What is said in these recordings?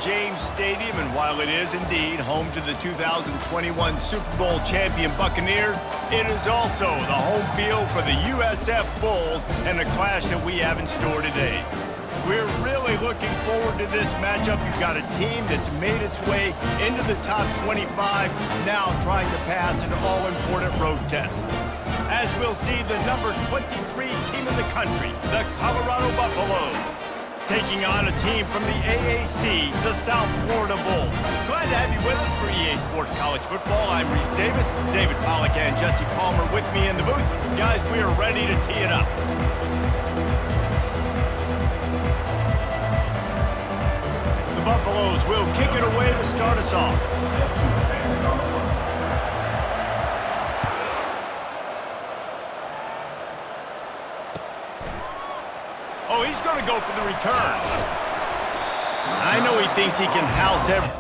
James Stadium, and while it is indeed home to the 2021 Super Bowl champion Buccaneers, it is also the home field for the USF Bulls and the clash that we have in store today. We're really looking forward to this matchup. You've got a team that's made its way into the top 25, now trying to pass an all-important road test. As we'll see the number 23 team in the country, the Colorado Buffaloes, taking on a team from the AAC, the South Florida Bulls. Glad to have you with us for EA Sports College Football. I'm Reese Davis, David Pollack and Jesse Palmer with me in the booth. Guys, we are ready to tee it up. The Buffaloes will kick it away to start us off. Oh, he's going to go for the return. I know he thinks he can house every...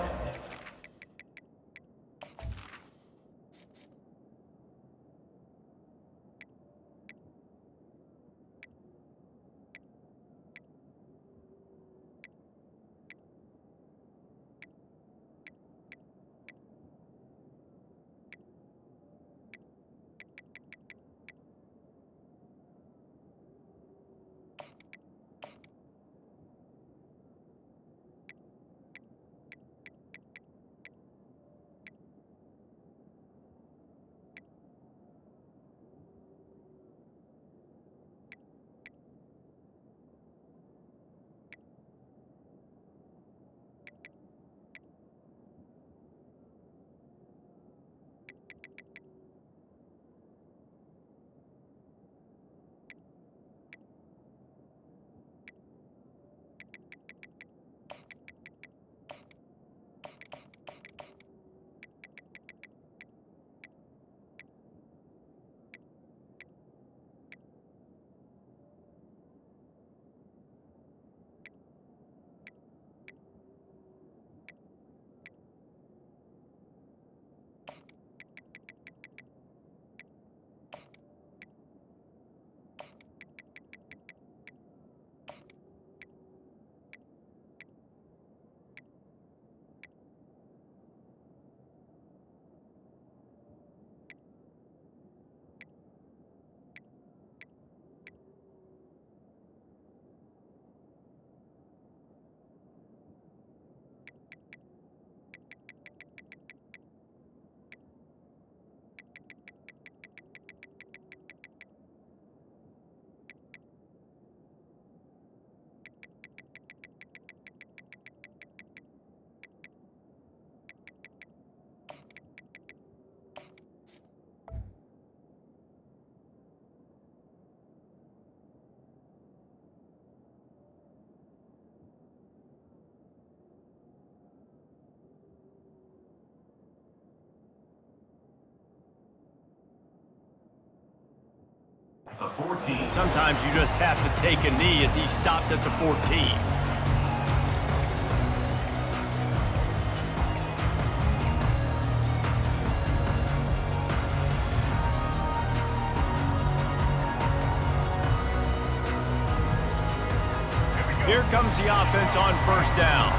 The 14. Sometimes you just have to take a knee as he stopped at the 14. Here comes the offense on first down.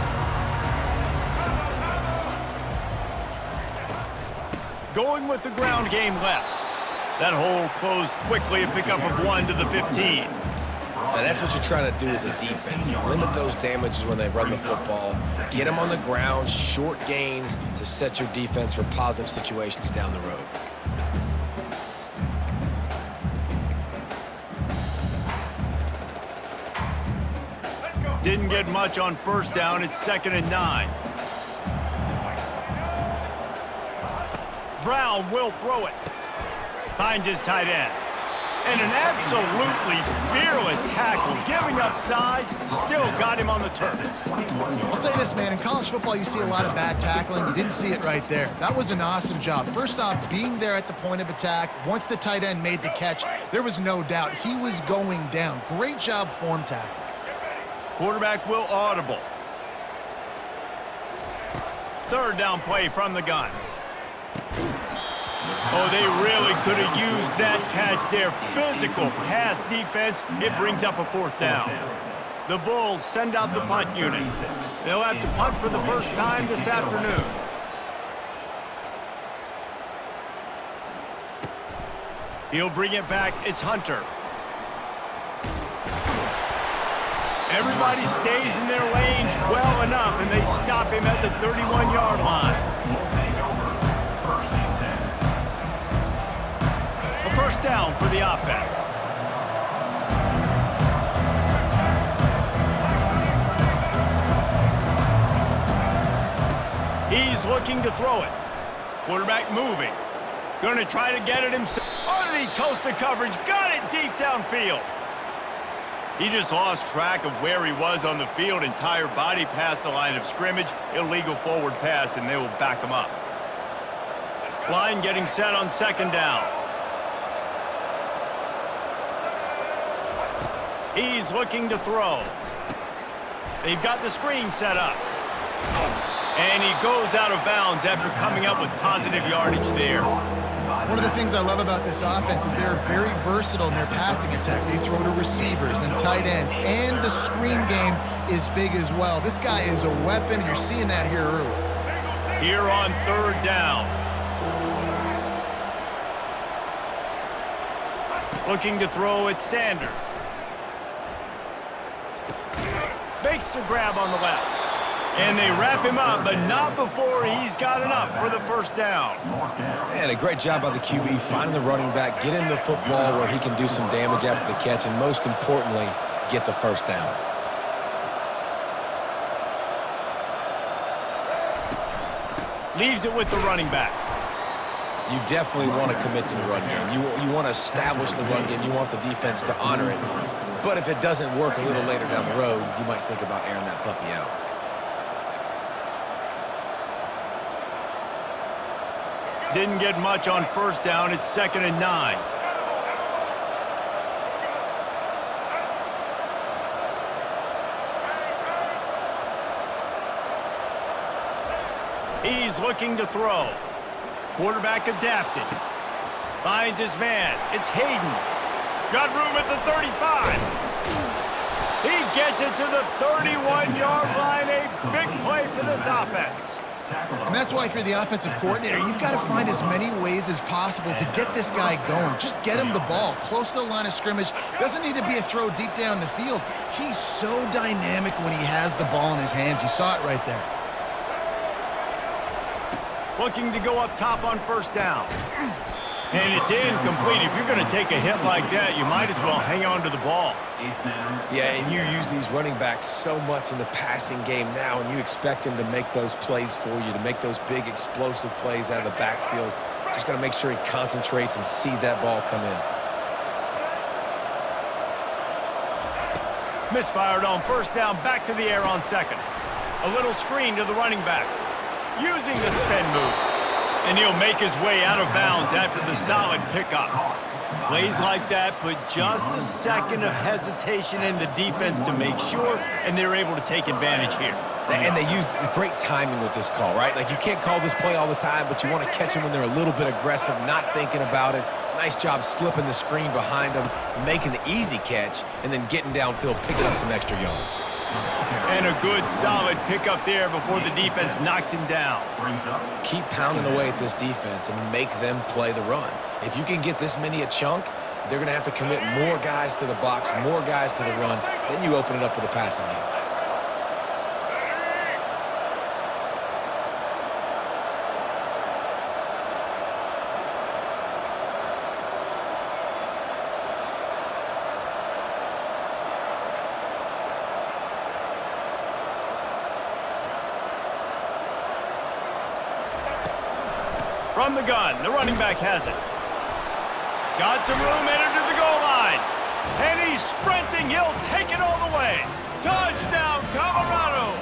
Going with the ground game left. That hole closed quickly, a pickup of 1 to the 15. Now that's what you're trying to do as a defense. Limit those damages when they run the football. Get them on the ground, short gains to set your defense for positive situations down the road. Didn't get much on first down. It's 2nd and 9. Brown will throw it. Finds his tight end. And an absolutely fearless tackle, giving up size, still got him on the turf. I'll say this, man, in college football you see a lot of bad tackling. You didn't see it right there. That was an awesome job. First off, being there at the point of attack. Once the tight end made the catch, there was no doubt he was going down. Great job form tackle. Quarterback will audible. 3rd down play from the gun. Oh, they really could have used that catch there. Physical pass defense. It brings up a 4th down. The Bulls send out the punt unit. They'll have to punt for the first time this afternoon. He'll bring it back. It's Hunter. Everybody stays in their lanes well enough, and they stop him at the 31-yard line. A first down for the offense. He's looking to throw it. Quarterback moving. Going to try to get it himself. Underneath toasted coverage. Got it deep downfield. He just lost track of where he was on the field. Entire body past the line of scrimmage. Illegal forward pass, and they will back him up. Line getting set on second down. He's looking to throw. They've got the screen set up. And he goes out of bounds after coming up with positive yardage there. One of the things I love about this offense is they're very versatile in their passing attack. They throw to receivers and tight ends, and the screen game is big as well. This guy is a weapon, and you're seeing that here early. Here on third down. Looking to throw at Sanders. Makes the grab on the left. And they wrap him up, but not before he's got enough for the first down. And a great job by the QB finding the running back, get him the football where he can do some damage after the catch, and most importantly, get the first down. Leaves it with the running back. You definitely want to commit to the run game. You want to establish the run game. You want the defense to honor it. But if it doesn't work a little later down the road, you might think about airing that puppy out. Didn't get much on first down. It's 2nd and 9. He's looking to throw. Quarterback adapted. Finds his man. It's Hayden. Got room at the 35. He gets it to the 31-yard line. A big play for this offense. And that's why if you're the offensive coordinator, you've got to find as many ways as possible to get this guy going. Just get him the ball close to the line of scrimmage. Doesn't need to be a throw deep down the field. He's so dynamic when he has the ball in his hands. You saw it right there. Looking to go up top on first down. And it's incomplete. If you're going to take a hit like that, you might as well hang on to the ball. Yeah, and you use these running backs so much in the passing game now, and you expect him to make those plays for you, to make those big explosive plays out of the backfield. Just got to make sure he concentrates and see that ball come in. Misfired on first down, back to the air on second. A little screen to the running back. Using the spin move. And he'll make his way out of bounds after the solid pickup. Plays like that put just a second of hesitation in the defense to make sure, and they're able to take advantage here. And they use great timing with this call, right? Like, you can't call this play all the time, but you want to catch them when they're a little bit aggressive, not thinking about it. Nice job slipping the screen behind them, making the easy catch, and then getting downfield, picking up some extra yards. And a good, solid pickup there before the defense knocks him down. Keep pounding away at this defense and make them play the run. If you can get this many a chunk, they're going to have to commit more guys to the box, more guys to the run. Then you open it up for the passing game. From the gun, the running back has it. Got some room, entered to the goal line. And he's sprinting. He'll take it all the way. Touchdown, Colorado!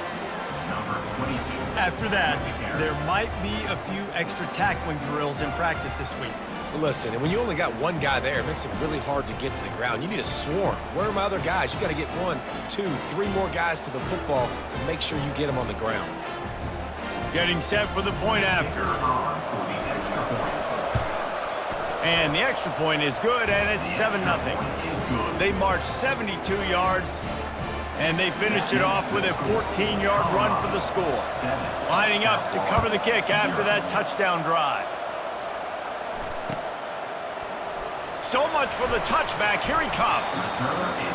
After that, there might be a few extra tackling drills in practice this week. Listen, and when you only got one guy there, it makes it really hard to get to the ground. You need a swarm. Where are my other guys? You got to get 1, 2, 3 more guys to the football to make sure you get them on the ground. Getting set for the point after. And the extra point is good, and it's 7-0. They march 72 yards. And they finished it off with a 14-yard run for the score. Lining up to cover the kick after that touchdown drive. So much for the touchback. Here he comes.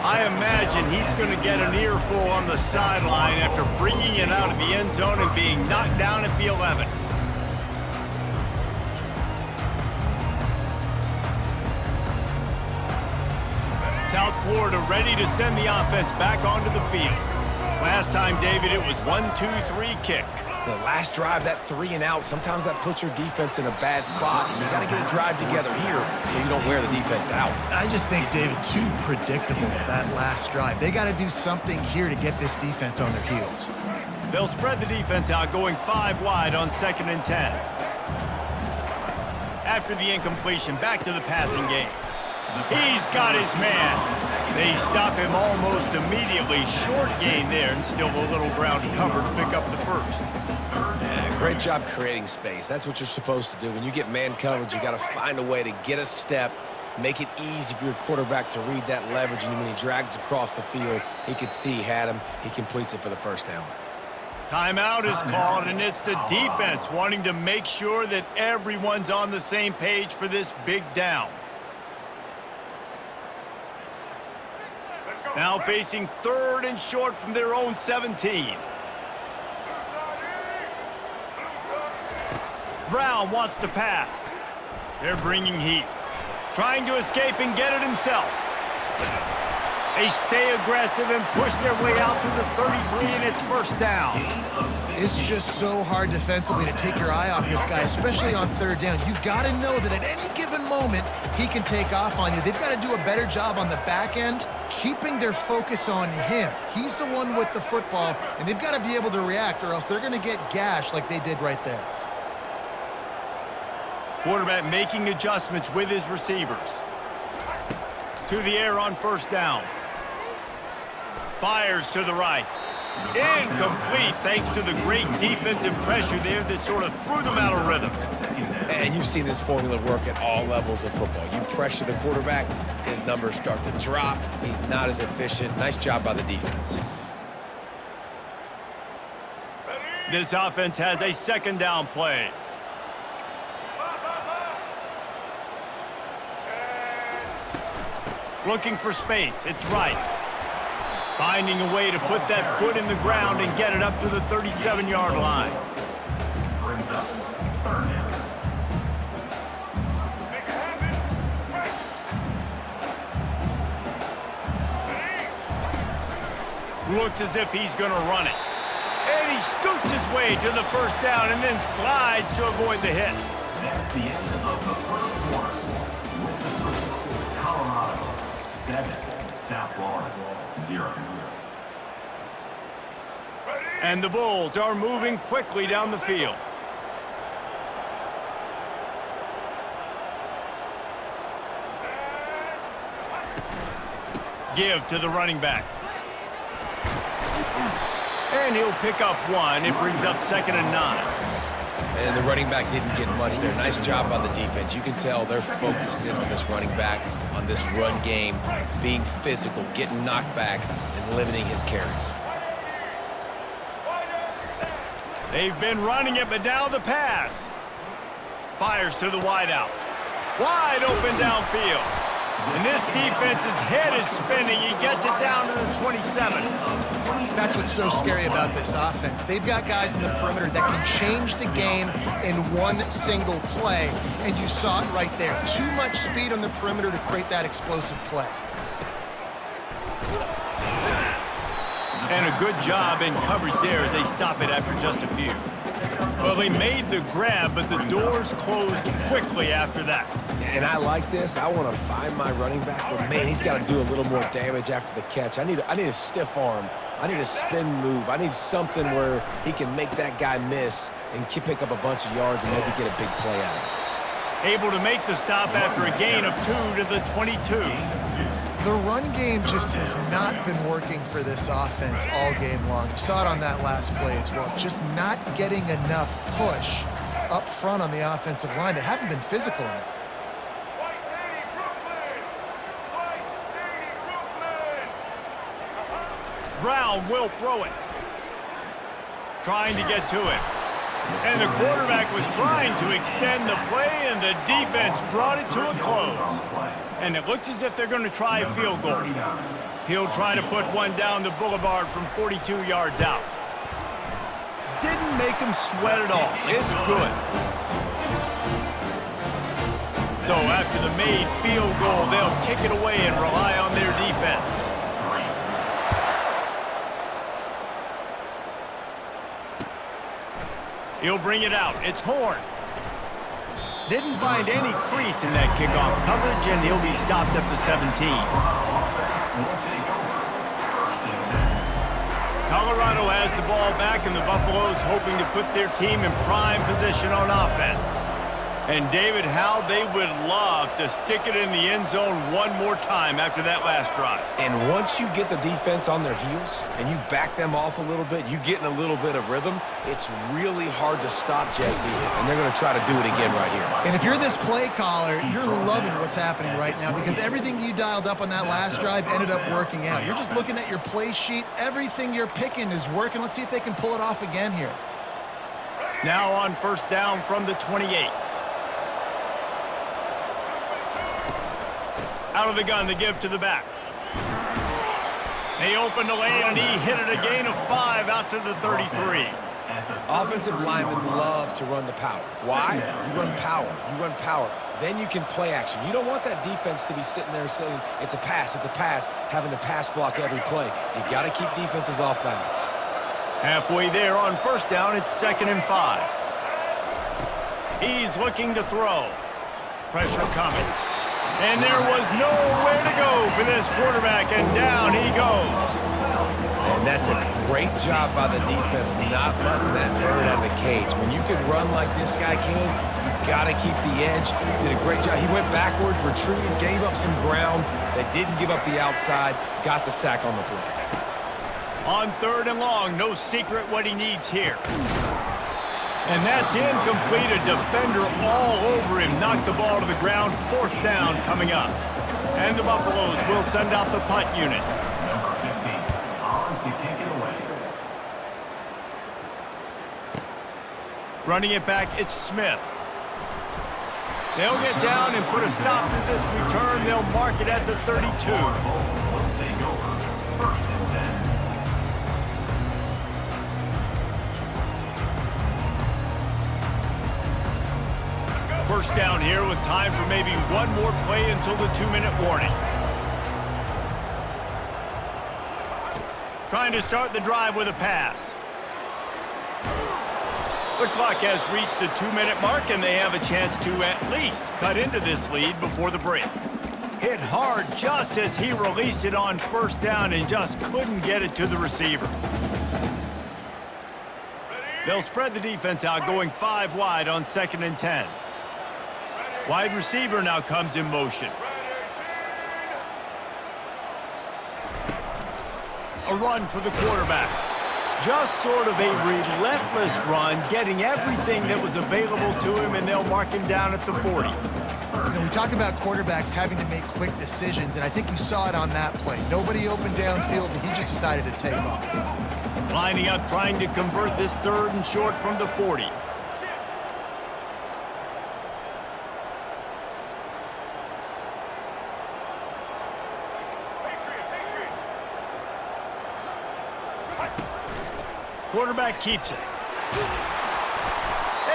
I imagine he's going to get an earful on the sideline after bringing it out of the end zone and being knocked down at the 11. South Florida ready to send the offense back onto the field. Last time, David, it was 1-2-3 kick. The last drive, that 3 and out, sometimes that puts your defense in a bad spot, and you got to get a drive together here so you don't wear the defense out. I just think, David, too predictable, that last drive. They got to do something here to get this defense on their heels. They'll spread the defense out, going 5 wide on 2nd and 10. After the incompletion, back to the passing game. He's got his man. They stop him almost immediately. Short gain there, and still a little ground to cover to pick up the first. Yeah, great job creating space. That's what you're supposed to do. When you get man coverage, you got to find a way to get a step, make it easy for your quarterback to read that leverage, and when he drags across the field, he can see he had him. He completes it for the first down. Timeout is called, and it's the defense wanting to make sure that everyone's on the same page for this big down. Now facing 3rd and short from their own 17. Brown wants to pass. They're bringing heat. Trying to escape and get it himself. They stay aggressive and push their way out to the 33, and it's first down. It's just so hard defensively to take your eye off this guy, especially on 3rd down. You've got to know that at any given moment, he can take off on you. They've got to do a better job on the back end, keeping their focus on him. He's the one with the football, and they've got to be able to react, or else they're going to get gashed like they did right there. Quarterback making adjustments with his receivers. To the air on 1st down. Fires to the right. Incomplete thanks to the great defensive pressure there that sort of threw them out of rhythm. And you've seen this formula work at all levels of football. You pressure the quarterback, his numbers start to drop. He's not as efficient. Nice job by the defense. This offense has a 2nd down play. Looking for space. It's right. Finding a way to put that foot in the ground and get it up to the 37-yard line. Looks as if he's going to run it. And he scoots his way to the 1st down and then slides to avoid the hit. That's the end of the 1st quarter. With the score, Colorado 7, South Florida 0. And the Bulls are moving quickly down the field. Give to the running back. And he'll pick up 1. It brings up 2nd and 9. And the running back didn't get much there. Nice job by the defense. You can tell they're focused in on this running back, on this run game, being physical, getting knockbacks, and limiting his carries. They've been running it, but now the pass. Fires to the wideout. Wide open downfield. And this defense's head is spinning. He gets it down to the 27. That's what's so scary about this offense. They've got guys in the perimeter that can change the game in one single play, and you saw it right there. Too much speed on the perimeter to create that explosive play. And a good job in coverage there as they stop it after just a few. Well, they made the grab, but the doors closed quickly after that. And I like this. I want to find my running back, but man, he's got to do a little more damage after the catch. I need a stiff arm. I need a spin move. I need something where he can make that guy miss and pick up a bunch of yards and maybe get a big play out of it. Able to make the stop after a gain of 2 to the 22. The run game just has not been working for this offense all game long. You saw it on that last play as well. Just not getting enough push up front on the offensive line. They haven't been physical enough. Brown will throw it. Trying to get to it. And the quarterback was trying to extend the play, and the defense brought it to a close. And it looks as if they're going to try a field goal. He'll try to put one down the boulevard from 42 yards out. Didn't make him sweat at all. It's good. So after the made field goal, they'll kick it away and rely on their defense. He'll bring it out. It's Horn. Didn't find any crease in that kickoff coverage, and he'll be stopped at the 17. Colorado has the ball back, and the Buffaloes hoping to put their team in prime position on offense. And David, how they would love to stick it in the end zone one more time after that last drive. And once you get the defense on their heels and you back them off a little bit, you get in a little bit of rhythm, it's really hard to stop, Jesse, and they're going to try to do it again right here. And if you're this play caller, you're loving what's happening right now because everything you dialed up on that last drive ended up working out. You're just looking at your play sheet. Everything you're picking is working. Let's see if they can pull it off again here. Now on first down from the 28. Out of the gun, the give to the back. They opened the lane, and he hit it a gain of 5 out to the 33. Offensive linemen love to run the power. Why? You run power. You run power. Then you can play action. You don't want that defense to be sitting there saying, it's a pass, having to pass block every play. You got to keep defenses off balance. Halfway there on first down, it's 2nd and 5. He's looking to throw. Pressure coming. And there was nowhere to go for this quarterback, and down he goes. And that's a great job by the defense not letting that bird out of the cage. When you can run like this guy can, you got to keep the edge. Did a great job. He went backwards, retreated, gave up some ground. They didn't give up the outside, got the sack on the play. On 3rd and long, no secret what he needs here. And that's incomplete. A defender all over him. Knocked the ball to the ground. 4th down coming up. And the Buffaloes will send out the punt unit. Number 15, on to kick it away. Running it back, it's Smith. They'll get down and put a stop to this return. They'll mark it at the 32. Will take over. 1st and 10. First down here with time for maybe one more play until the 2-minute warning. Trying to start the drive with a pass. The clock has reached the 2-minute mark, and they have a chance to at least cut into this lead before the break. Hit hard just as he released it on first down and just couldn't get it to the receiver. They'll spread the defense out, going 5 wide on 2nd and 10. Wide receiver now comes in motion. A run for the quarterback. Just sort of a relentless run, getting everything that was available to him, and they'll mark him down at the 40. You know, we talk about quarterbacks having to make quick decisions, and I think you saw it on that play. Nobody opened downfield, and he just decided to take off. Lining up, trying to convert this 3rd and short from the 40. Quarterback keeps it.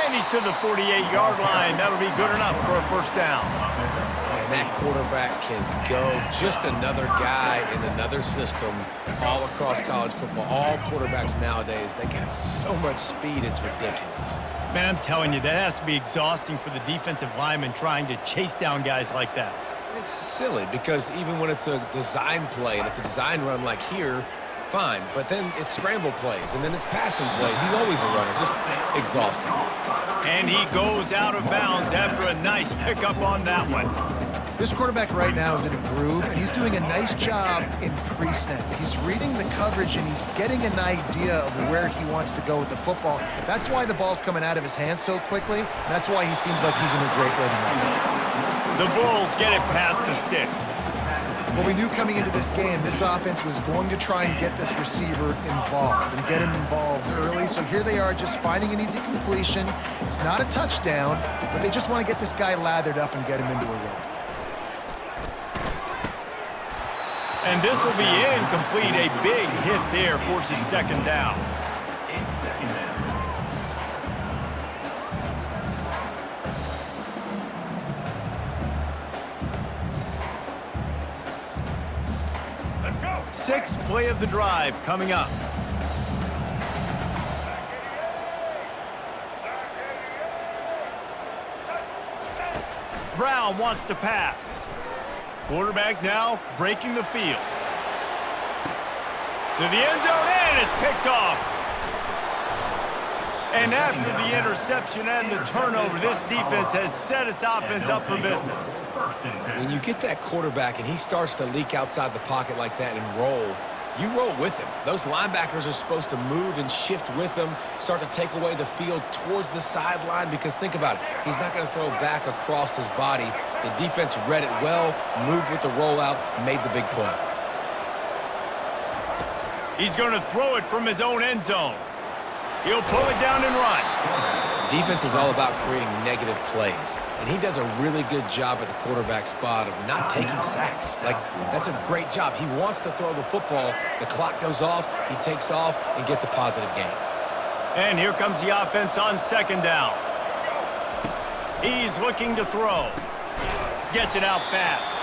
And he's to the 48-yard line. That'll be good enough for a first down. And that quarterback can go. Just another guy in another system all across college football. All quarterbacks nowadays, they got so much speed, it's ridiculous. Man, I'm telling you, that has to be exhausting for the defensive lineman trying to chase down guys like that. It's silly because even when it's a design play and it's a design run like here, fine, but then it's scramble plays, and then it's passing plays. He's always a runner, just exhausting. And he goes out of bounds after a nice pickup on that one. This quarterback right now is in a groove, and he's doing a nice job in pre-snap. He's reading the coverage, and he's getting an idea of where he wants to go with the football. That's why the ball's coming out of his hands so quickly, and that's why he seems like he's in a great rhythm right now. The Bulls get it past the sticks. Well, we knew coming into this game, this offense was going to try and get this receiver involved and get him involved early. So here they are just finding an easy completion. It's not a touchdown, but they just want to get this guy lathered up and get him into a rhythm. And this will be incomplete. A big hit there forces second down. It's second down. Let's go. Sixth play of the drive coming up. Brown wants to pass. Quarterback now breaking the field. To the end zone and is picked off. And after the interception and the turnover, this defense has set its offense up for business. When you get that quarterback and he starts to leak outside the pocket like that and roll, you roll with him. Those linebackers are supposed to move and shift with him, start to take away the field towards the sideline, because think about it, he's not going to throw back across his body. The defense read it well, moved with the rollout, made the big play. He's going to throw it from his own end zone. He'll pull it down and run. Defense is all about creating negative plays, and he does a really good job at the quarterback spot of not taking sacks. Like, that's a great job. He wants to throw the football. The clock goes off, he takes off, and gets a positive gain. And here comes the offense on second down. He's looking to throw. Gets it out fast.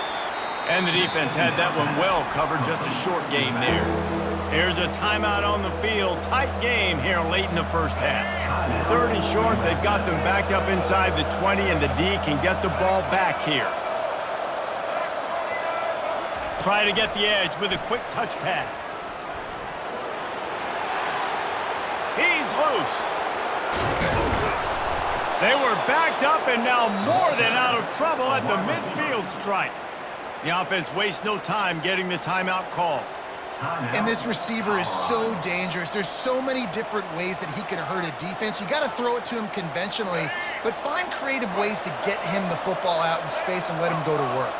And the defense had that one well covered, just a short game there. Here's a timeout on the field. Tight game here late in the first half. Third and short, they've got them backed up inside the 20, and the D can get the ball back here. Try to get the edge with a quick touch pass. He's loose. They were backed up and now more than out of trouble at the midfield stripe. The offense wastes no time getting the timeout called. And this receiver is so dangerous. There's so many different ways that he can hurt a defense. You got to throw it to him conventionally, but find creative ways to get him the football out in space and let him go to work.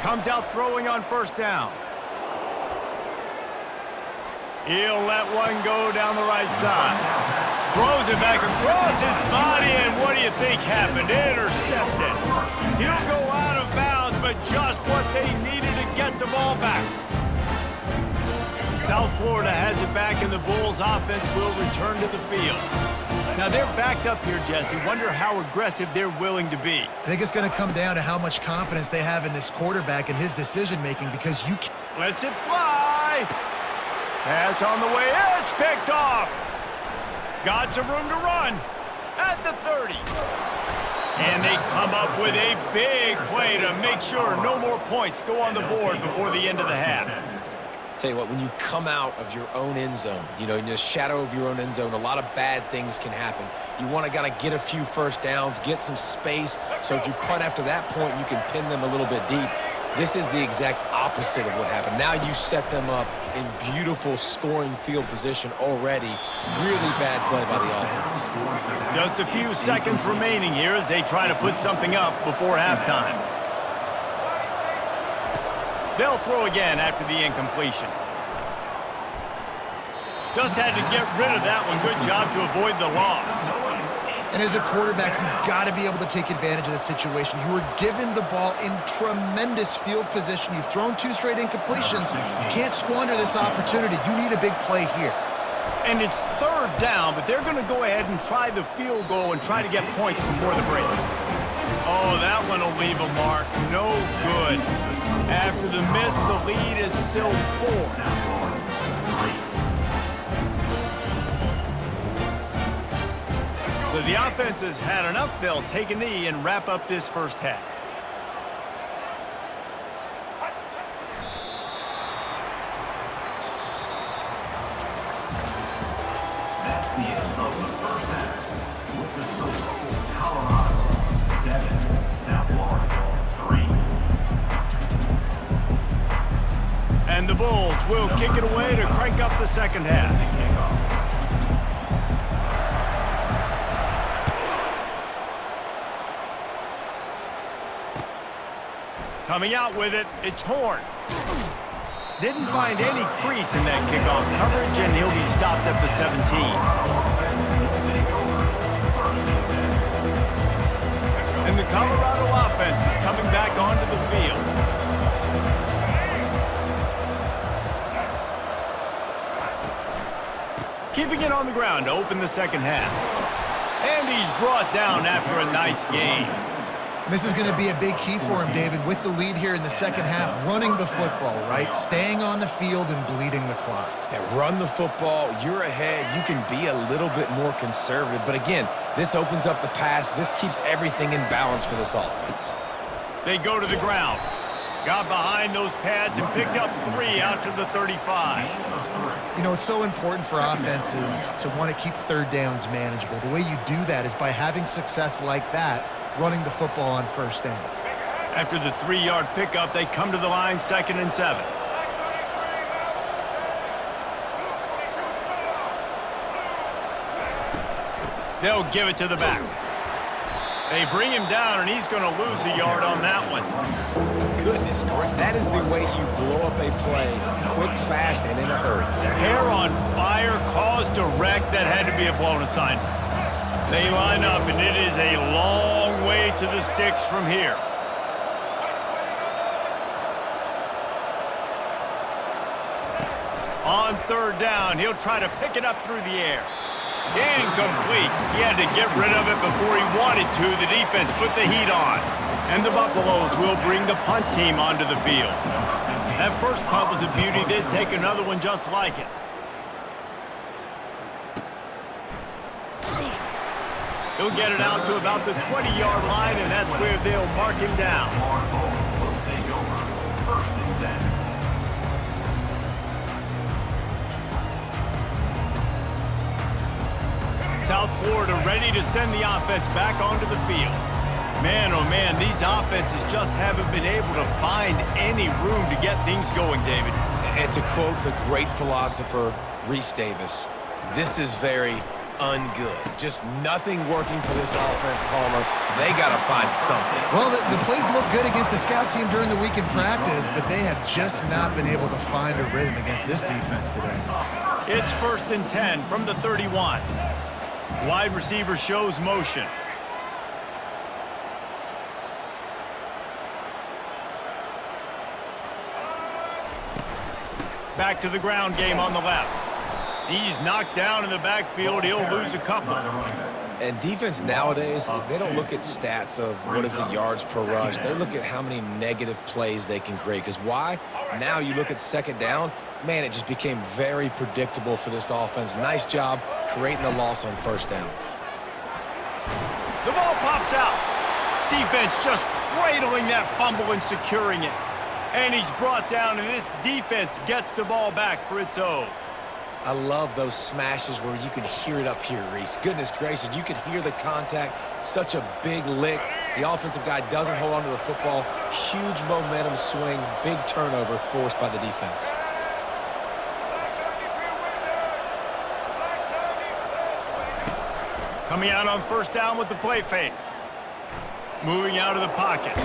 Comes out throwing on first down. He'll let one go down the right side. Throws it back across his body, and what do you think happened? Intercepted. He'll go out of bounds, but just what they needed to get the ball back. South Florida has it back, and the Bulls offense will return to the field. Now they're backed up here, Jesse. Wonder how aggressive they're willing to be. I think it's going to come down to how much confidence they have in this quarterback and his decision-making, because you can't. Lets it fly. Pass on the way. It's picked off. Got some room to run at the 30. And they come up with a big play to make sure no more points go on the board before the end of the half. Tell you what, when you come out of your own end zone, you know, in the shadow of your own end zone, a lot of bad things can happen. You want to get a few first downs, get some space, so if you punt after that point, you can pin them a little bit deep. This is the exact opposite of what happened. Now you set them up in beautiful scoring field position already. Really bad play by the offense. Just a few seconds remaining here as they try to put something up before halftime. They'll throw again after the incompletion. Just had to get rid of that one. Good job to avoid the loss. And as a quarterback, you've got to be able to take advantage of the situation. You were given the ball in tremendous field position. You've thrown 2 straight incompletions. You can't squander this opportunity. You need a big play here. And it's third down, but they're going to go ahead and try the field goal and try to get points before the break. Oh, that one will leave a mark. No good. After the miss, the lead is still 4. So the offense has had enough. They'll take a knee and wrap up this first half. That's the end of the first half. With the score, Colorado 7, South Florida 3. And the Bulls will kick it away to crank up the second half. Coming out with it, it's Horn. Didn't find any crease in that kickoff coverage, and he'll be stopped at the 17. And the Colorado offense is coming back onto the field. Keeping it on the ground to open the second half. And he's brought down after a nice gain. This is going to be a big key for him, David, with the lead here in the second half, running the football, right? Staying on the field and bleeding the clock. Yeah, run the football, you're ahead, you can be a little bit more conservative. But again, this opens up the pass. This keeps everything in balance for this offense. They go to the ground. Got behind those pads and picked up 3 out to the 35. You know, it's so important for offenses to want to keep third downs manageable. The way you do that is by having success like that, running the football on first down. After the 3-yard pickup, they come to the line, 2nd and 7. They'll give it to the back. They bring him down, and he's going to lose a yard on that one. Goodness, that is the way you blow up a play, quick, fast, and in a hurry. Hair on fire caused a wreck that had to be a blown assignment. They line up, and it is a long way to the sticks from here. On 3rd down, he'll try to pick it up through the air. Incomplete. He had to get rid of it before he wanted to. The defense put the heat on. And the Buffaloes will bring the punt team onto the field. That first punt was a beauty. They'd take another one just like it. He'll get it out to about the 20-yard line, and that's where they'll mark him down. Will take over 1st and 10. South Florida ready to send the offense back onto the field. Man, oh man, these offenses just haven't been able to find any room to get things going, David. And to quote the great philosopher, Reese Davis, this is very ungood. Just nothing working for this offense, Palmer. They got to find something. Well, the plays look good against the scout team during the week in practice, but they have just not been able to find a rhythm against this defense today. It's 1st and 10 from the 31. Wide receiver shows motion. Back to the ground game on the left. He's knocked down in the backfield. He'll lose a couple. And defense nowadays, they don't look at stats of what is the yards per rush. They look at how many negative plays they can create. Because why? Now you look at 2nd down, man, it just became very predictable for this offense. Nice job creating the loss on 1st down. The ball pops out. Defense just cradling that fumble and securing it. And he's brought down, and this defense gets the ball back for its own. I love those smashes where you can hear it up here, Reese. Goodness gracious, you can hear the contact. Such a big lick. The offensive guy doesn't hold on to the football. Huge momentum swing, big turnover forced by the defense. Coming out on 1st down with the play fake. Moving out of the pocket.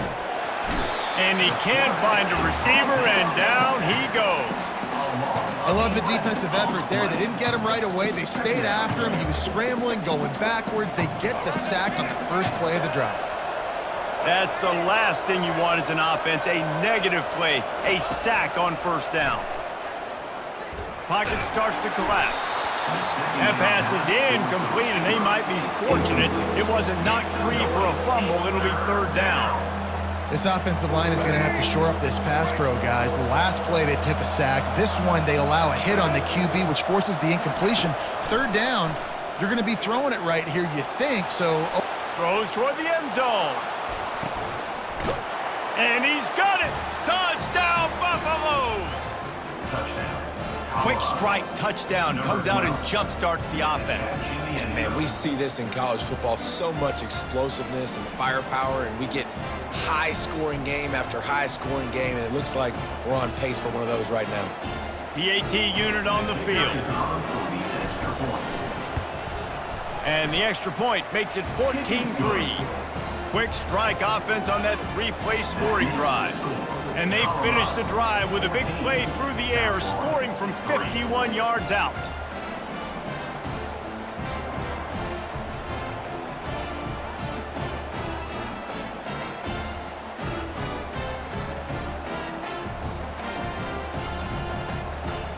And he can't find a receiver, and down he goes. I love the defensive effort there. They didn't get him right away. They stayed after him. He was scrambling, going backwards. They get the sack on the first play of the drive. That's the last thing you want as an offense, a negative play, a sack on 1st down. Pocket starts to collapse. That pass is incomplete, and they might be fortunate it wasn't knocked free for a fumble. It'll be 3rd down. This offensive line is going to have to shore up this pass pro, guys. The last play, they took a sack. This one, they allow a hit on the QB, which forces the incompletion. 3rd down, you're going to be throwing it right here, you think. So throws toward the end zone. And he's got it. Touchdown, Buffaloes. Touchdown. Quick strike touchdown comes out and jump-starts the offense. And, man, we see this in college football, so much explosiveness and firepower, and we get high-scoring game after high-scoring game, and it looks like we're on pace for one of those right now. PAT unit on the field. And the extra point makes it 14-3. Quick strike offense on that three-play scoring drive. And they finished the drive with a big play through the air, scoring from 51 yards out.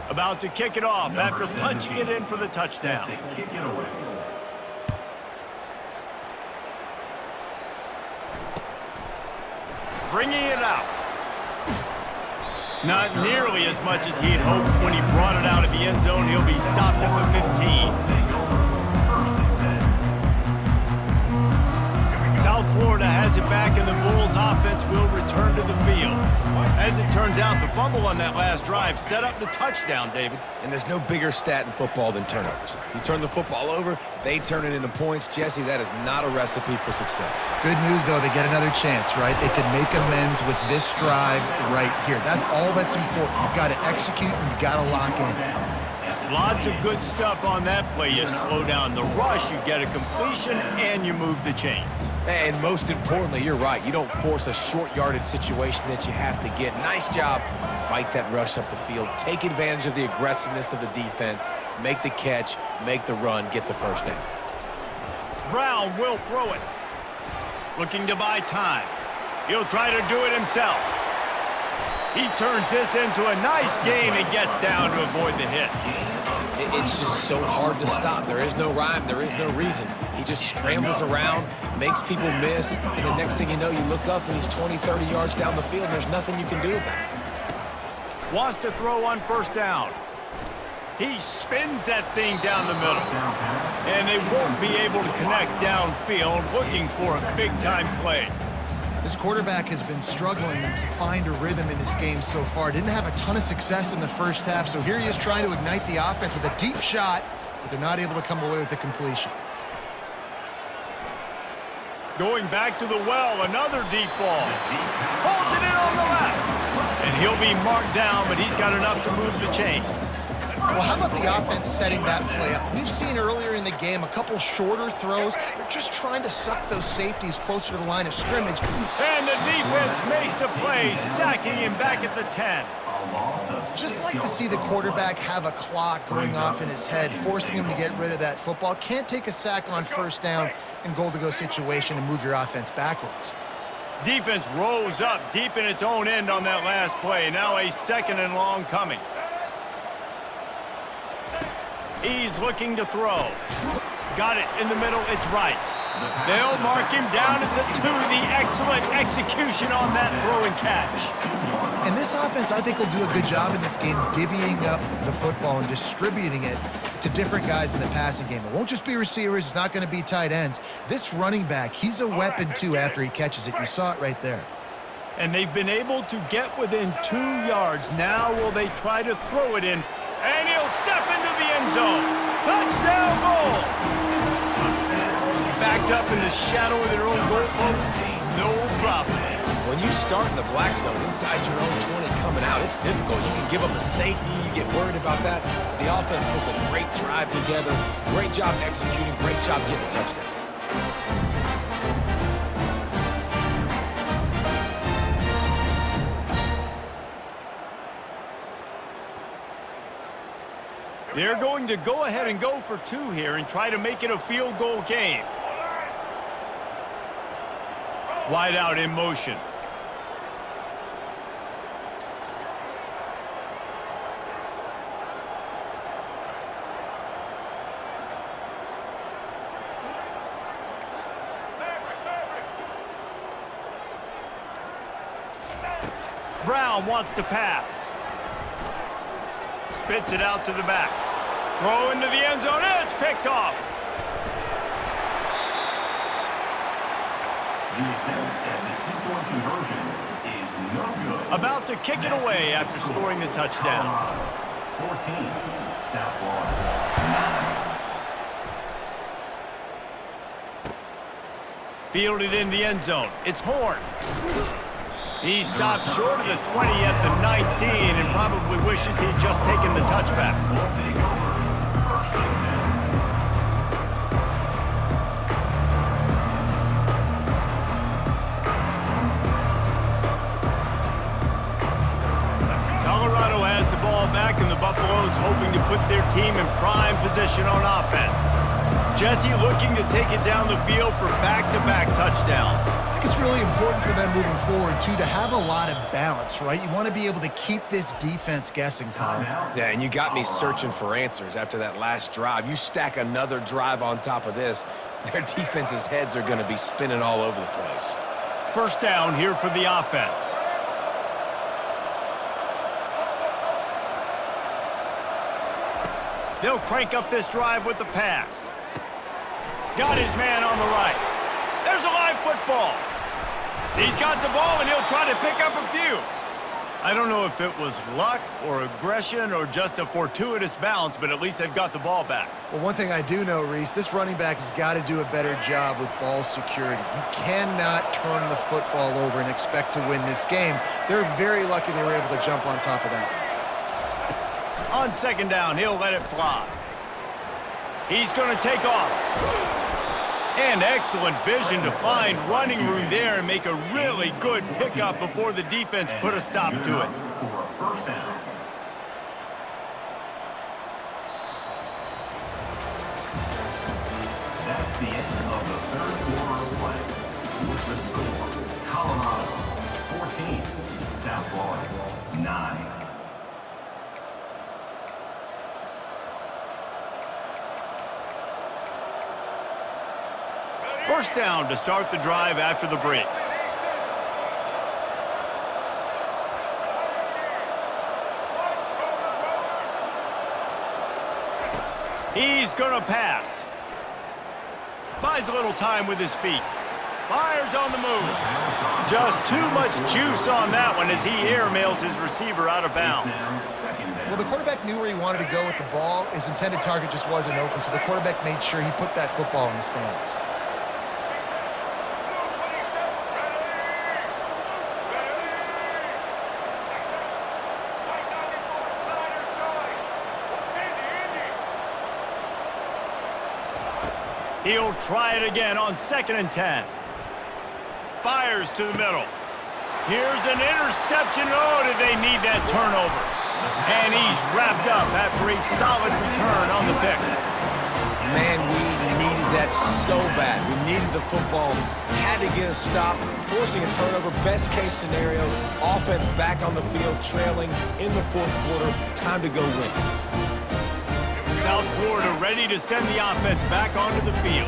About to kick it off after punching it in for the touchdown. Kick it away. Bringing it out. Not nearly as much as he had hoped when he brought it out of the end zone. He'll be stopped at the 15. South Florida has it back, and the Bulls offense will return to the field. As it turns out, the fumble on that last drive set up the touchdown, David. And there's no bigger stat in football than turnovers. You turn the football over, they turn it into points. Jesse, that is not a recipe for success. Good news, though, they get another chance, right? They can make amends with this drive right here. That's all that's important. You've got to execute, and you've got to lock in. Lots of good stuff on that play. You slow down the rush, you get a completion, and you move the chains. And most importantly, you're right. You don't force a short yardage situation that you have to get. Nice job. Fight that rush up the field. Take advantage of the aggressiveness of the defense. Make the catch, make the run, get the first down. Brown will throw it. Looking to buy time. He'll try to do it himself. He turns this into a nice gain and gets down to avoid the hit. It's just so hard to stop. There is no rhyme. There is no reason. He just scrambles around, makes people miss, and the next thing you know, you look up and he's 20, 30 yards down the field, and there's nothing you can do about it. Wants to throw on first down. He spins that thing down the middle. And they won't be able to connect downfield, looking for a big-time play. This quarterback has been struggling to find a rhythm in this game so far. Didn't have a ton of success in the first half, so here he is trying to ignite the offense with a deep shot, but they're not able to come away with the completion. Going back to the well, another deep ball. Holds it in on the left. And he'll be marked down, but he's got enough to move the chains. Well, how about the offense setting that play up? We've seen earlier in the game a couple shorter throws. They're just trying to suck those safeties closer to the line of scrimmage. And the defense makes a play, sacking him back at the 10. Just like to see the quarterback have a clock going off in his head, forcing him to get rid of that football. Can't take a sack on first down in goal-to-go situation and move your offense backwards. Defense rose up deep in its own end on that last play. Now a second and long coming. He's looking to throw. Got it in the middle. It's right. They'll mark him down at the 2. The excellent execution on that throw and catch. And this offense, I think, will do a good job in this game divvying up the football and distributing it to different guys in the passing game. It won't just be receivers. It's not going to be tight ends. This running back, he's a weapon, too, after he catches it. You saw it right there. And they've been able to get within 2 yards. Now will they try to throw it in? And he'll step into the end zone. Touchdown, Bulls! Backed up in the shadow of their own goalpost, no problem. When you start in the black zone inside your own 20 coming out, it's difficult. You can give up a safety. You get worried about that. The offense puts a great drive together. Great job executing. Great job getting a touchdown. They're going to go ahead and go for 2 here and try to make it a field goal game. Wide out in motion. Brown wants to pass. Spits it out to the back. Throw into the end zone, and it's picked off. The attempt at the 2-point conversion is no good. About to kick it away after scoring the touchdown. 14, South Florida 9. Fielded in the end zone. It's Horn. He stopped short of the 20 at the 19 and probably wishes he'd just taken the touchback. Will take over. First and 10. Bills hoping to put their team in prime position on offense. Jesse looking to take it down the field for back-to-back touchdowns. I think it's really important for them moving forward, too, to have a lot of balance, right? You want to be able to keep this defense guessing, Colin. Yeah, and you got me searching for answers after that last drive. You stack another drive on top of this, their defense's heads are going to be spinning all over the place. First down here for the offense. They'll crank up this drive with the pass. Got his man on the right. There's a live football. He's got the ball, and he'll try to pick up a few. I don't know if it was luck or aggression or just a fortuitous bounce, but at least they've got the ball back. Well, one thing I do know, Reese, this running back has got to do a better job with ball security. You cannot turn the football over and expect to win this game. They're very lucky they were able to jump on top of that. On second down, he'll let it fly. He's going to take off. And excellent vision to find running room there and make a really good pickup before the defense put a stop to it. For a first down. That's the end of the third quarter of play. With the score, Colorado 14, South Florida 9. First down to start the drive after the break. He's going to pass. Buys a little time with his feet. Fires on the move. Just too much juice on that one as he airmails his receiver out of bounds. Well, the quarterback knew where he wanted to go with the ball. His intended target just wasn't open, so the quarterback made sure he put that football in the stands. He'll try it again on 2nd and 10. Fires to the middle. Here's an interception. Oh, did they need that turnover? And he's wrapped up after a solid return on the pick. Man, we needed that so bad. We needed the football. Had to get a stop, forcing a turnover. Best case scenario, offense back on the field, trailing in the fourth quarter. Time to go win. South Florida ready to send the offense back onto the field.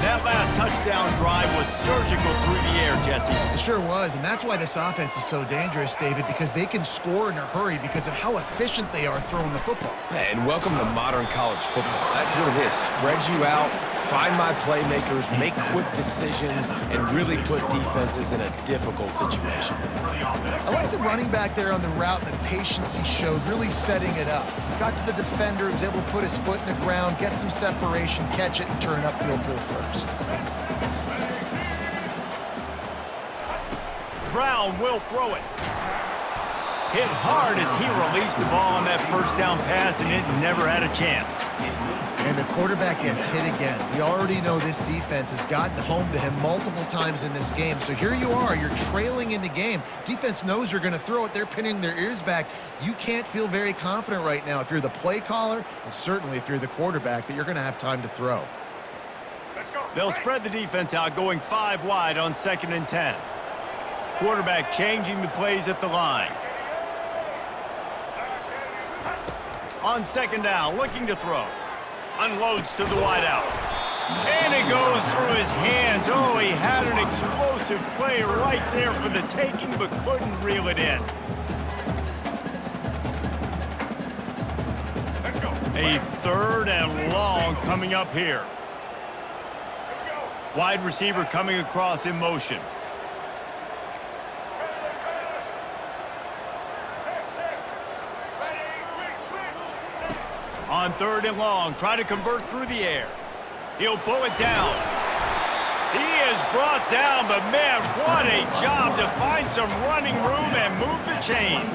That last touchdown drive was surgical through the air, Jesse. It sure was, and that's why this offense is so dangerous, David, because they can score in a hurry because of how efficient they are throwing the football. Yeah, and welcome to modern college football. That's what it is. Spread you out, find my playmakers, make quick decisions, and really put defenses in a difficult situation. I like the running back there on the route and the patience he showed, really setting it up. Got to the defender, was able to put his foot in the ground, get some separation, catch it, and turn upfield for the first. Brown will throw it. Hit hard as he released the ball on that first down pass, and it never had a chance. And the quarterback gets hit again. We already know this defense has gotten home to him multiple times in this game. So here you are, you're trailing in the game. Defense knows you're going to throw it. They're pinning their ears back. You can't feel very confident right now if you're the play caller, and certainly if you're the quarterback, that you're going to have time to throw. They'll spread the defense out, going 5 wide on 2nd and 10. Quarterback changing the plays at the line. On 2nd down, looking to throw. Unloads to the wideout. And it goes through his hands. Oh, he had an explosive play right there for the taking, but couldn't reel it in. A 3rd and long coming up here. Wide receiver coming across in motion. On 3rd and long, try to convert through the air. He'll pull it down. He is brought down, but man, what a job to find some running room and move the chains.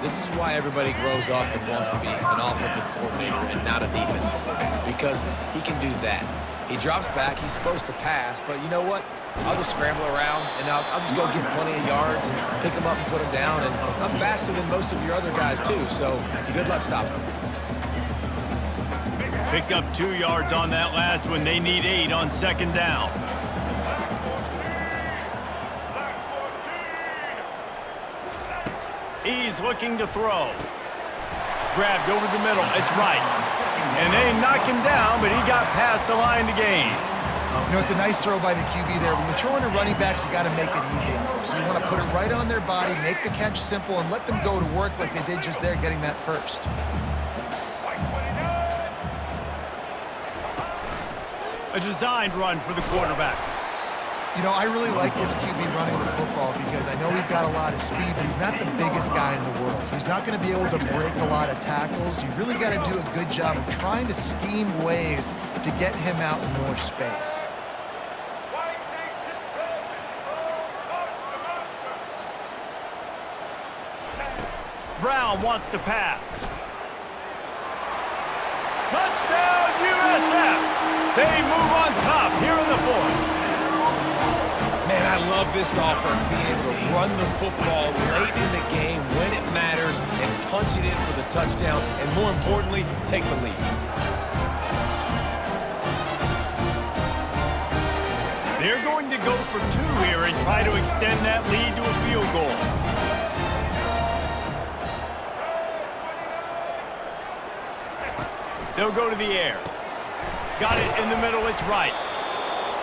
This is why everybody grows up and wants to be an offensive coordinator and not a defensive coordinator, because he can do that. He drops back. He's supposed to pass, but you know what? I'll just scramble around, and I'll just go get plenty of yards and pick him up and put him down. And I'm faster than most of your other guys, too, so good luck stopping him. Picked up 2 yards on that last one. They need 8 on second down. He's looking to throw. Grabbed over the middle. It's right. And they knock him down, but he got past the line to gain. You know, it's a nice throw by the QB there. When you're throwing to running backs, you got to make it easy on them. So you want to put it right on their body, make the catch simple, and let them go to work like they did just there, getting that first. A designed run for the quarterback. You know, I really like this QB running the football because I know he's got a lot of speed, but he's not the biggest guy in the world. So he's not going to be able to break a lot of tackles. You really got to do a good job of trying to scheme ways to get him out in more space. Brown wants to pass. Touchdown, USF! They move on top here in the fourth. Man, I love this offense being able to run the football late in the game when it matters and punch it in for the touchdown, and more importantly, take the lead. They're going to go for 2 here and try to extend that lead to a field goal. They'll go to the air. Got it in the middle, it's right.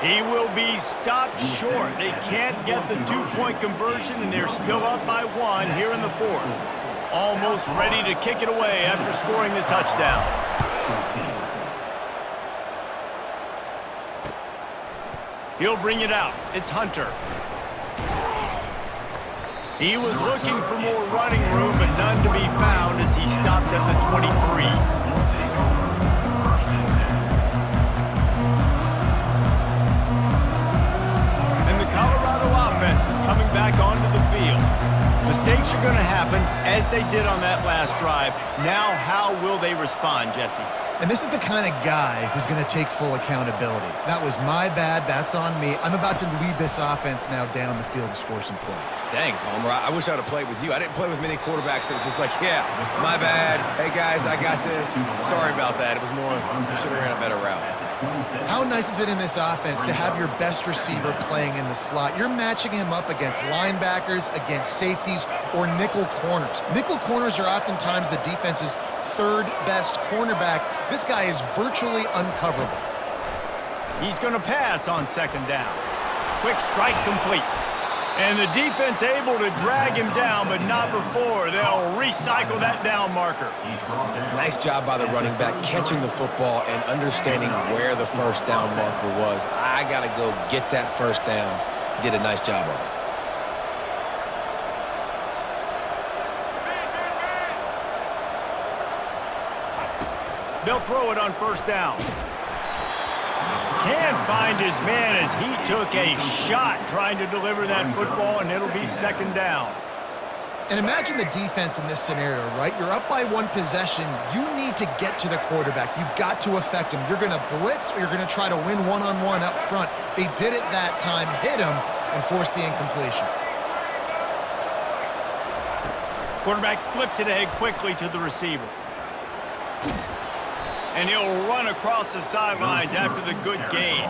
He will be stopped short. They can't get the 2-point conversion, and they're still up by 1 here in the fourth. Almost ready to kick it away after scoring the touchdown. He'll bring it out. It's Hunter. He was looking for more running room, but none to be found as he stopped at the 23. Offense is coming back onto the field. Mistakes are going to happen, as they did on that last drive. Now, how will they respond, Jesse? And this is the kind of guy who's going to take full accountability. That was my bad. That's on me. I'm about to lead this offense now down the field and score some points. Dang, Palmer, I wish I would have played with you. I didn't play with many quarterbacks that were just like, yeah, my bad. Hey, guys, I got this. Sorry about that. It was more, you should have ran a better route. How nice is it in this offense to have your best receiver playing in the slot? You're matching him up against linebackers, against safeties, or nickel corners. Nickel corners are oftentimes the defense's third best cornerback. This guy is virtually uncoverable. He's going to pass on second down. Quick strike complete. And the defense able to drag him down, but not before. They'll recycle that down marker. Nice job by the running back catching the football and understanding where the first down marker was. I got to go get that first down. He did a nice job of it. They'll throw it on first down. Can't find his man as he took a shot trying to deliver that football, and it'll be second down. And imagine the defense in this scenario, right? You're up by 1 possession. You need to get to the quarterback. You've got to affect him. You're going to blitz, or you're going to try to win one-on-one up front. They did it that time, hit him, and forced the incompletion. Quarterback flips it ahead quickly to the receiver. And he'll run across the sidelines after the good gain.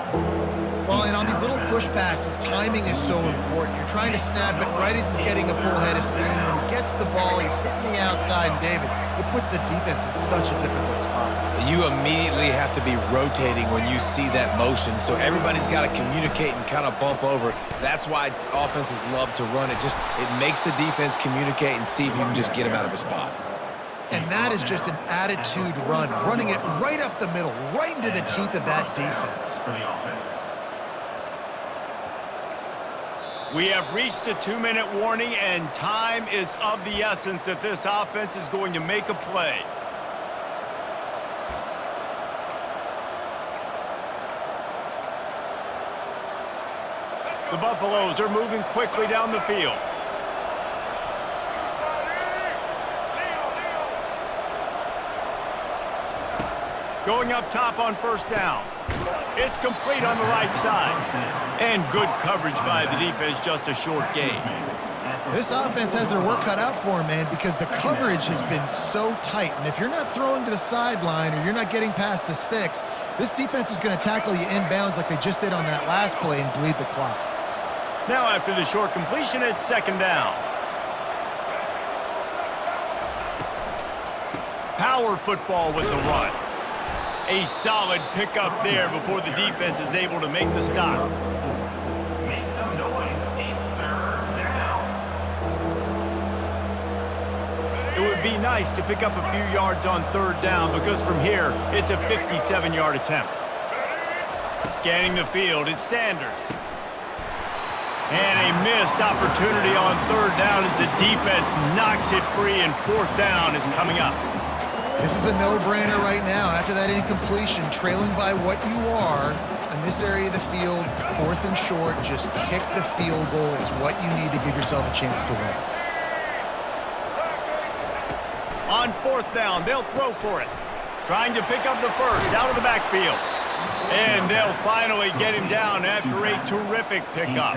Well, and on these little push passes, timing is so important. You're trying to snap it right as he's getting a full head of steam. When he gets the ball, he's hitting the outside, and David, it puts the defense in such a difficult spot. You immediately have to be rotating when you see that motion, so everybody's got to communicate and kind of bump over. That's why offenses love to run it. It makes the defense communicate and see if you can just get him out of a spot. And that is just an attitude run, running it right up the middle, right into the teeth of that defense. We have reached the 2-minute warning, and time is of the essence if this offense is going to make a play. The Buffaloes are moving quickly down the field. Going up top on first down. It's complete on the right side. And good coverage by the defense, just a short gain. This offense has their work cut out for them, man, because the coverage has been so tight. And if you're not throwing to the sideline or you're not getting past the sticks, this defense is going to tackle you inbounds like they just did on that last play and bleed the clock. Now after the short completion, it's second down. Power football with the run. A solid pickup there before the defense is able to make the stop. Make some noise. It's third down. It would be nice to pick up a few yards on third down because from here, it's a 57-yard attempt. Scanning the field, it's Sanders. And a missed opportunity on third down as the defense knocks it free, and fourth down is coming up. This is a no-brainer right now. After that incompletion, trailing by what you are in this area of the field, fourth and short, just kick the field goal. It's what you need to give yourself a chance to win. On fourth down, they'll throw for it. Trying to pick up the first out of the backfield. And they'll finally get him down after a terrific pickup.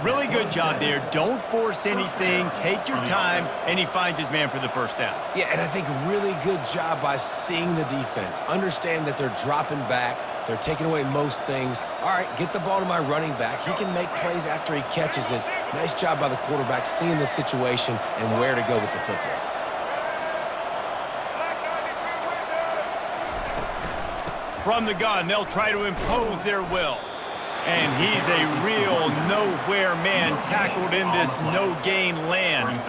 Really good job there. Don't force anything. Take your time, and he finds his man for the first down. Yeah, and I think really good job by seeing the defense. Understand that they're dropping back. They're taking away most things. All right, get the ball to my running back. He can make plays after he catches it. Nice job by the quarterback seeing the situation and where to go with the football. From the gun, they'll try to impose their will. And he's a real nowhere man tackled in this no-gain land.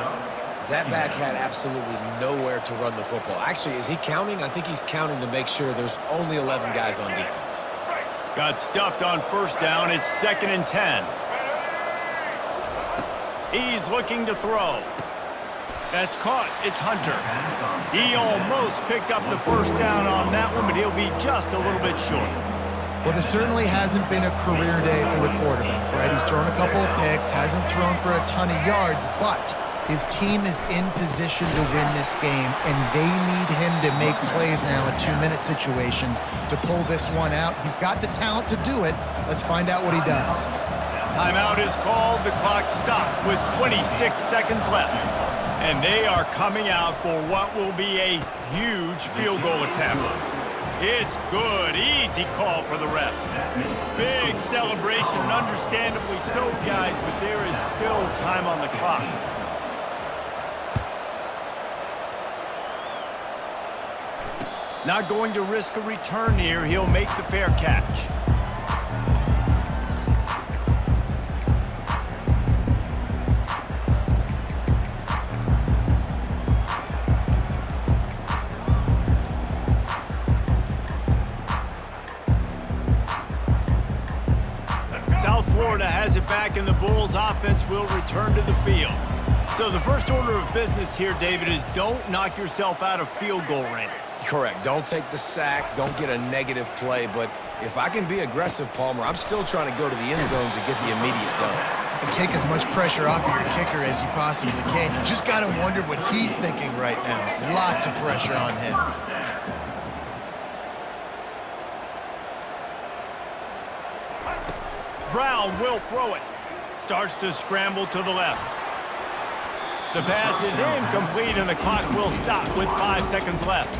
That back had absolutely nowhere to run the football. Actually, is he counting? I think he's counting to make sure there's only 11 guys on defense. Got stuffed on first down. It's 2nd and 10. He's looking to throw. That's caught. It's Hunter. He almost picked up the first down on that one, but he'll be just a little bit short. Well, this certainly hasn't been a career day for the quarterback, right? He's thrown a couple of picks, hasn't thrown for a ton of yards, but his team is in position to win this game, and they need him to make plays now, a 2-minute situation, to pull this one out. He's got the talent to do it. Let's find out what he does. Timeout is called. The clock stopped with 26 seconds left. And they are coming out for what will be a huge field goal attempt. It's good. Easy call for the ref. Big celebration, understandably so, guys, but there is still time on the clock. Not going to risk a return here. He'll make the fair catch. Florida has it back, and the Bulls offense will return to the field. So the first order of business here, David, is don't knock yourself out of field goal range. Correct. Don't take the sack. Don't get a negative play. But if I can be aggressive, Palmer, I'm still trying to go to the end zone to get the immediate done. And take as much pressure off of your kicker as you possibly can. You just got to wonder what he's thinking right now. Lots of pressure on him. Brown will throw it. Starts to scramble to the left. The pass is incomplete, and the clock will stop with 5 seconds left.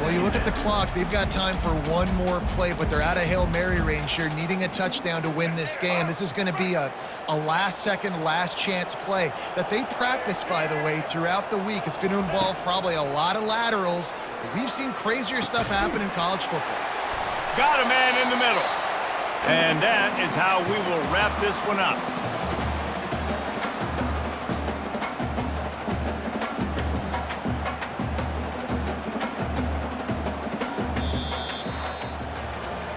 Well, you look at the clock, they've got time for one more play, but they're out of Hail Mary range here, needing a touchdown to win this game. This is going to be a last-second, last-chance play that they practice, by the way, throughout the week. It's going to involve probably a lot of laterals. We've seen crazier stuff happen in college football. Got a man in the middle. And that is how we will wrap this one up.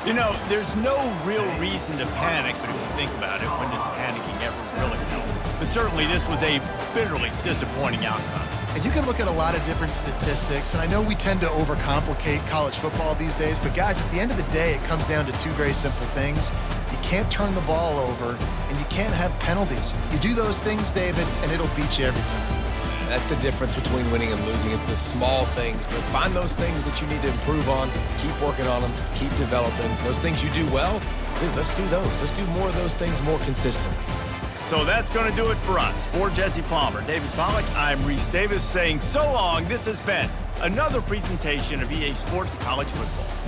You know, there's no real reason to panic, but if you think about it, when does panicking ever really help? But certainly this was a bitterly disappointing outcome. And you can look at a lot of different statistics, and I know we tend to overcomplicate college football these days, but guys, at the end of the day, it comes down to two very simple things. You can't turn the ball over, and you can't have penalties. You do those things, David, and it'll beat you every time. That's the difference between winning and losing. It's the small things, but find those things that you need to improve on. Keep working on them. Keep developing. Those things you do well, dude, let's do those. Let's do more of those things more consistently. So that's going to do it for us. For Jesse Palmer, David Pollack, I'm Reese Davis saying so long. This has been another presentation of EA Sports College Football.